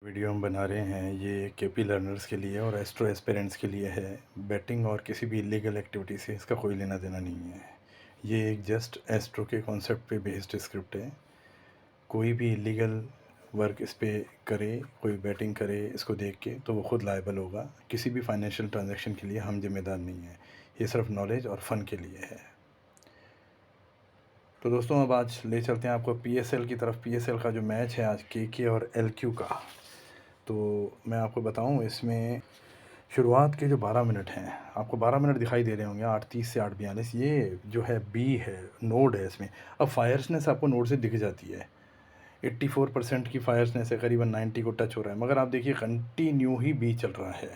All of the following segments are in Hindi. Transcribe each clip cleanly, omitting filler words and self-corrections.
वीडियो हम बना रहे हैं ये केपी लर्नर्स के लिए और एस्ट्रो एस्पिरेंट्स के लिए है। बेटिंग और किसी भी इलीगल एक्टिविटी से इसका कोई लेना देना नहीं है। ये एक जस्ट एस्ट्रो के कॉन्सेप्ट पे बेस्ड स्क्रिप्ट है। कोई भी इलीगल वर्क इस पे करे, कोई बेटिंग करे इसको देख के, तो वो खुद लायबल होगा। किसी भी फाइनेंशियल ट्रांजैक्शन के लिए हम जिम्मेदार नहीं हैं। ये सिर्फ नॉलेज और फ़न के लिए है। तो दोस्तों अब आज ले चलते हैं आपको पीएसएल की तरफ। पीएसएल का जो मैच है आज केके और एलक्यू का, तो मैं आपको बताऊं इसमें शुरुआत के जो 12 मिनट हैं, आपको 12 मिनट दिखाई दे रहे होंगे 8:30 से 8:42। ये जो है बी है, नोड है इसमें। अब फायर्सनेस आपको नोड से दिख जाती है। 84% की फायर्सनेस है, करीबन 90 को टच हो रहा है। मगर आप देखिए कंटिन्यू ही बी चल रहा है।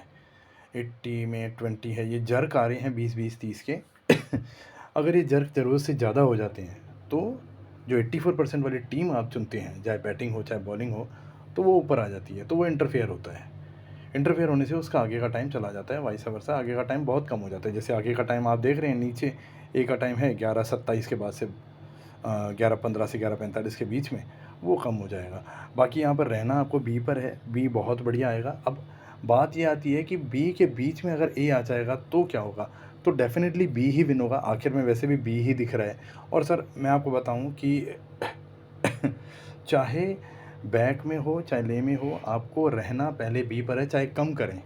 80 में 20 है। ये जर्क आ रहे हैं 20-20-30 के। अगर ये जर्क ज़रूरत से ज़्यादा हो जाते हैं तो जो 84% वाली टीम आप चुनते हैं, चाहे बैटिंग हो चाहे बॉलिंग हो, तो वो ऊपर आ जाती है, तो वो इंटरफेयर होता है। इंटरफेयर होने से उसका आगे का टाइम चला जाता है, वाइस वर्सा आगे का टाइम बहुत कम हो जाता है। जैसे आगे का टाइम आप देख रहे हैं, नीचे ए का टाइम है 11:27 के बाद से 11:15 से 11:45 के बीच में, वो कम हो जाएगा। बाकी यहाँ पर रहना आपको बी पर है, बी बहुत बढ़िया आएगा। अब बात ये आती है कि बी के बीच में अगर ए आ जाएगा तो क्या होगा, तो डेफिनेटली बी ही विन होगा। आखिर में वैसे भी बी ही दिख रहा है। और सर मैं आपको बताऊँ कि चाहे बैक में हो चाहे ले में हो, आपको रहना पहले बी पर है, चाहे कम करें।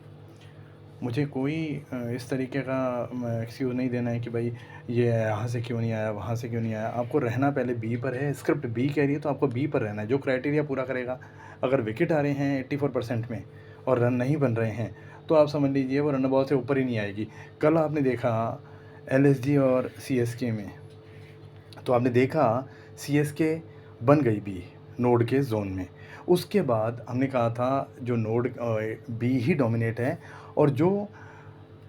मुझे कोई इस तरीके का एक्सक्यूज़ नहीं देना है कि भाई ये यहाँ से क्यों नहीं आया, वहाँ से क्यों नहीं आया। आपको रहना पहले बी पर है। स्क्रिप्ट बी कह रही है तो आपको बी पर रहना है, जो क्राइटेरिया पूरा करेगा। अगर विकेट आ रहे हैं 84% में और रन नहीं बन रहे हैं, तो आप समझ लीजिए वो रन बॉल से ऊपर ही नहीं आएगी। कल आपने देखा एलएसजी और सीएसके में, तो आपने देखा सीएसके बन गई बी नोड के जोन में। उसके बाद हमने कहा था जो नोड बी ही डोमिनेट है, और जो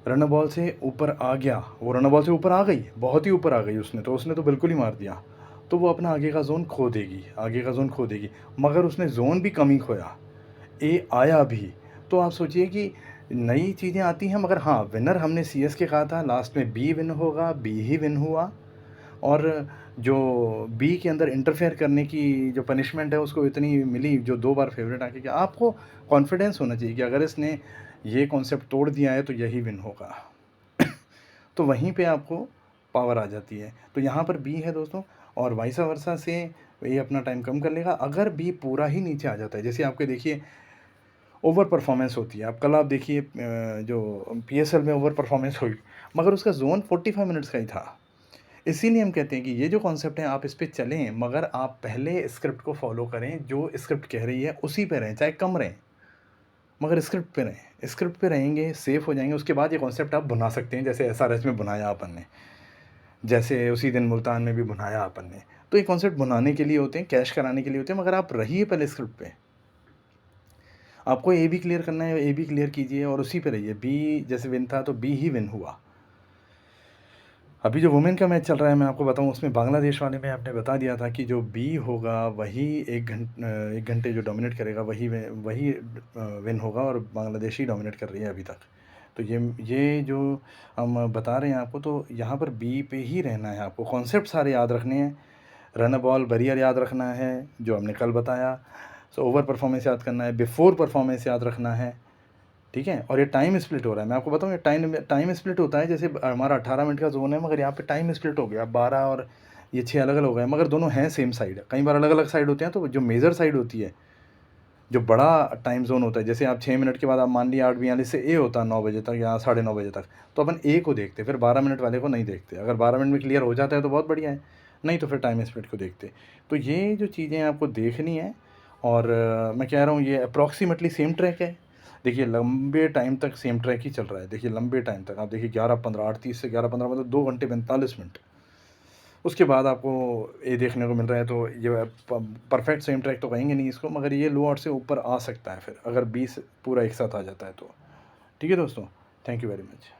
रन बॉल से ऊपर आ गया, वो रन बॉल से ऊपर आ गई, बहुत ही ऊपर आ गई उसने तो बिल्कुल ही मार दिया। तो वो अपना आगे का जोन खो देगी, आगे का जोन खो देगी। मगर उसने जोन भी कम ही खोया, ए आया भी। तो आप सोचिए कि नई चीज़ें आती हैं। मगर हाँ, विनर हमने सीएसके कहा था, लास्ट में बी विन होगा, बी ही विन हुआ। और जो बी के अंदर इंटरफेयर करने की जो पनिशमेंट है उसको इतनी मिली, जो 2 बार फेवरेट आके कि आपको कॉन्फिडेंस होना चाहिए कि अगर इसने ये कॉन्सेप्ट तोड़ दिया है तो यही विन होगा। तो वहीं पे आपको पावर आ जाती है। तो यहाँ पर बी है दोस्तों, और वाइस वर्सा से ये अपना टाइम कम कर लेगा। अगर बी पूरा ही नीचे आ जाता है, जैसे आपके देखिए ओवर परफॉर्मेंस होती है। अब कल आप देखिए जो पीएसएल में ओवर परफॉर्मेंस हुई, मगर उसका जोन 45 मिनट्स का ही था। इसीलिए हम कहते हैं कि ये जो कॉन्सेप्ट है आप इस पे चलें, मगर आप पहले स्क्रिप्ट को फॉलो करें। जो स्क्रिप्ट कह रही है उसी पे रहें, चाहे कम रहें, मगर स्क्रिप्ट पे रहें। स्क्रिप्ट पे रहेंगे, सेफ हो जाएंगे। उसके बाद ये कॉन्सेप्ट आप बना सकते हैं, जैसे एसआरएच में बनाया अपन ने, जैसे उसी दिन मुल्तान में भी बनाया अपन ने। तो ये कॉन्सेप्ट बनाने के लिए होते हैं, कैश कराने के लिए होते हैं। मगर आप रहिए पहले स्क्रिप्ट पे। आपको ए भी क्लियर करना है, ए भी क्लियर कीजिए और उसी पे रहिए। बी जैसे विन था तो बी ही विन हुआ। अभी जो वुमेन का मैच चल रहा है, मैं आपको बताऊं, उसमें बांग्लादेश वाले में आपने बता दिया था कि जो बी होगा वही 1 घंटे जो डोमिनेट करेगा वही विन होगा, और बांग्लादेश ही डोमिनेट कर रही है अभी तक। तो ये जो हम बता रहे हैं आपको, तो यहाँ पर बी पे ही रहना है। आपको कॉन्सेप्ट सारे याद रखने हैं। रन बॉल बैरियर याद रखना है जो हमने कल बताया। सो ओवर परफॉर्मेंस याद करना है, बिफोर परफॉर्मेंस याद रखना है। ठीक है। और ये टाइम स्प्लिट हो रहा है, मैं आपको बताऊँ, ये टाइम स्प्लिट होता है। जैसे हमारा 18 मिनट का जोन है, मगर यहाँ पे टाइम स्प्लिट हो गया 12 और ये 6 अलग अलग हो गए, मगर दोनों हैं सेम साइड। कई बार अलग अलग साइड होते हैं। तो जो मेजर साइड होती है, जो बड़ा टाइम जोन होता है, जैसे आप 6 मिनट के बाद आप मान लिया 8:42 से ए होता है 9 बजे तक या 9:30 बजे तक, तो अपन ए को देखते, फिर 12 मिनट वाले को नहीं देखते। अगर 12 मिनट में क्लियर हो जाता है तो बहुत बढ़िया है, नहीं तो फिर टाइम स्प्लिट को देखते। तो ये जो चीज़ें आपको देखनी है। और मैं कह रहा हूँ ये अप्रॉक्सीमेटली सेम ट्रैक है। देखिए लंबे टाइम तक सेम ट्रैक ही चल रहा है। देखिए लंबे टाइम तक आप देखिए 11:15, 8:30 से 11:15 मतलब 2 घंटे 45 मिनट। उसके बाद आपको ये देखने को मिल रहा है। तो ये परफेक्ट सेम ट्रैक तो कहेंगे नहीं इसको, मगर ये लो आउट से ऊपर आ सकता है फिर, अगर 20 पूरा एक साथ आ जाता है तो। ठीक है दोस्तों, थैंक यू वेरी मच।